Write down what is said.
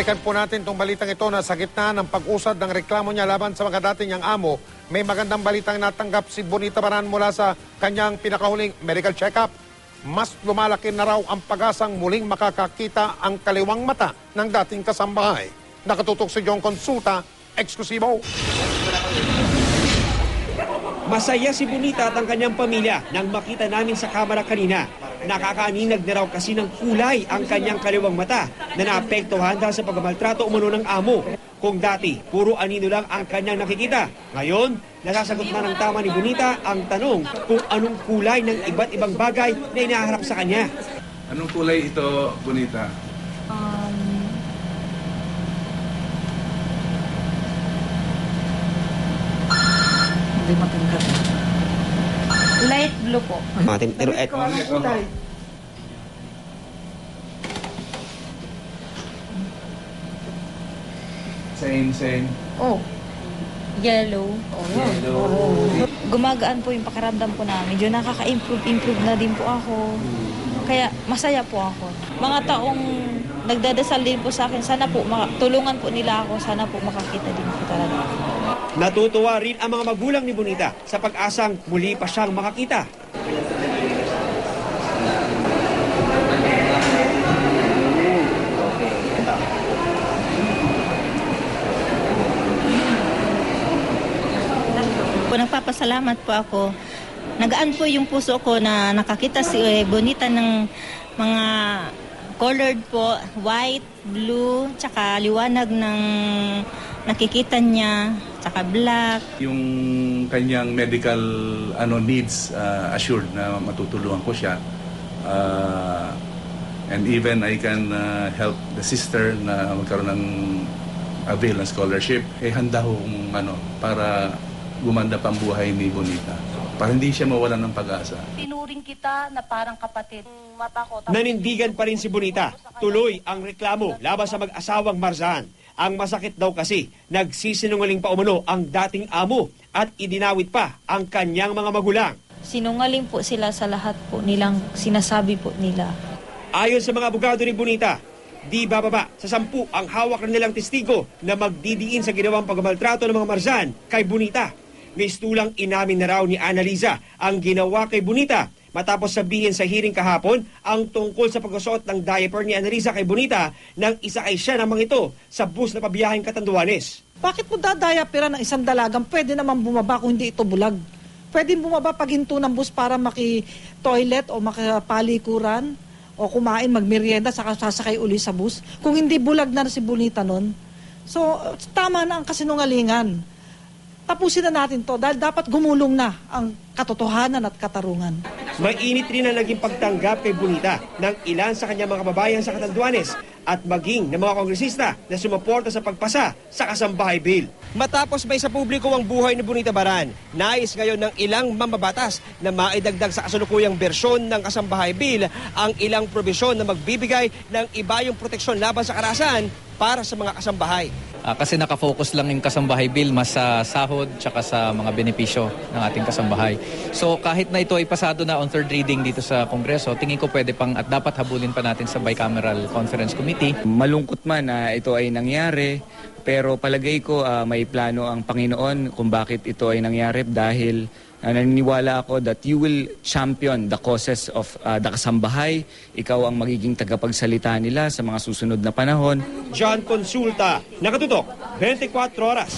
Balikan po natin itong balitang ito na sa gitna ng pag-usad ng reklamo niya laban sa mga dati niyang amo. May magandang balitang natanggap si Bonita Baran mula sa kanyang pinakahuling medical check-up. Mas lumalaki na raw ang pag-asang muling makakakita ang kaliwang mata ng dating kasambahay. Nakatutok si John Consulta, eksklusibo. Masaya si Bonita at ang kanyang pamilya nang makita namin sa kamera kanina. Nakakaaninag na raw kasi ng kulay ang kanyang kaliwang mata na naapektuhan dahil sa pagmamaltrato umano ng amo. Kung dati, puro anino lang ang kanyang nakikita. Ngayon, nasasagot na ng tama ni Bonita ang tanong kung anong kulay ng iba't ibang bagay na inaharap sa kanya. Anong kulay ito, Bonita? Hindi matangkat. Light blue po. Pero Same. Oh. Yellow. Gumagaan po yung pakiramdam po namin. Medyo nakaka-improve na din po ako. Kaya masaya po ako. Mga taong nagdadasal din po sa akin, sana po tulungan po nila ako, sana po makakita din po talaga ako. Natutuwa rin ang mga magulang ni Bonita sa pag-asang muli pa siyang makakita. Nagpapasalamat po ako. Nagaan po yung puso ko na nakakita si Bonita ng mga colored po, white, blue, tsaka liwanag ng nakikita niya, tsaka black. Yung kanyang medical needs assured na matutulungan ko siya. And even I can help the sister na magkaroon ng avail ng scholarship. Handa hong para gumanda pang buhay ni Bonita. Para hindi siya mawalan ng pag-asa. Tinuring kita na parang kapatid. Mata ko. Nanindigan pa rin si Bonita. Tuloy ang reklamo laban sa mag-asawang Marzan. Ang masakit daw kasi, nagsisinungaling pa umano ang dating amo at idinawit pa ang kanyang mga magulang. Sinungaling po sila sa lahat po nilang sinasabi po nila. Ayon sa mga abogado ni Bonita, di bababa sa 10 ang hawak na nilang testigo na magdidiin sa ginawang pagmamaltrato ng mga Marzan kay Bonita. Mistulang inamin na raw ni Annaliza ang ginawa kay Bonita matapos sabihin sa hearing kahapon ang tungkol sa pagsusuot ng diaper ni Annaliza kay Bonita nang isakay siya ng mga ito sa bus na pabiyaheng Catanduanes. Bakit mo dadayapiran ng isang dalagang? Pwede naman bumaba kung hindi ito bulag. Pwede bumaba pag hinto ng bus para maki-toilet o makapalikuran o kumain, magmerienda, saka sasakay uli sa bus. Kung hindi bulag na si Bonita nun. So, tama na ang kasinungalingan. Tapusin na natin to dahil dapat gumulong na ang katotohanan at katarungan. Mainit rin ang naging pagtanggap kay Bonita ng ilan sa kanyang mga kababayan sa Catanduanes at maging ng mga kongresista na sumuporta sa pagpasa sa Kasambahay Bill. Matapos may sa publiko ang buhay ni Bonita Baran, nais ngayon ng ilang mambabatas na maidagdag sa kasalukuyang bersyon ng Kasambahay Bill ang ilang probisyon na magbibigay ng iba yung proteksyon laban sa karahasan para sa mga kasambahay. Kasi nakafocus lang yung Kasambahay Bill mas sa sahod tsaka sa mga benepisyo ng ating kasambahay. So kahit na ito ay pasado na on third reading dito sa Kongreso, tingin ko pwede pang at dapat habulin pa natin sa Bicameral Conference Committee. Malungkot man na ito ay nangyari, pero palagay ko may plano ang Panginoon kung bakit ito ay nangyari dahil naniniwala ako that you will champion the causes of the kasambahay. Ikaw ang magiging tagapagsalita nila sa mga susunod na panahon. John Consulta, nakatutok, 24 oras.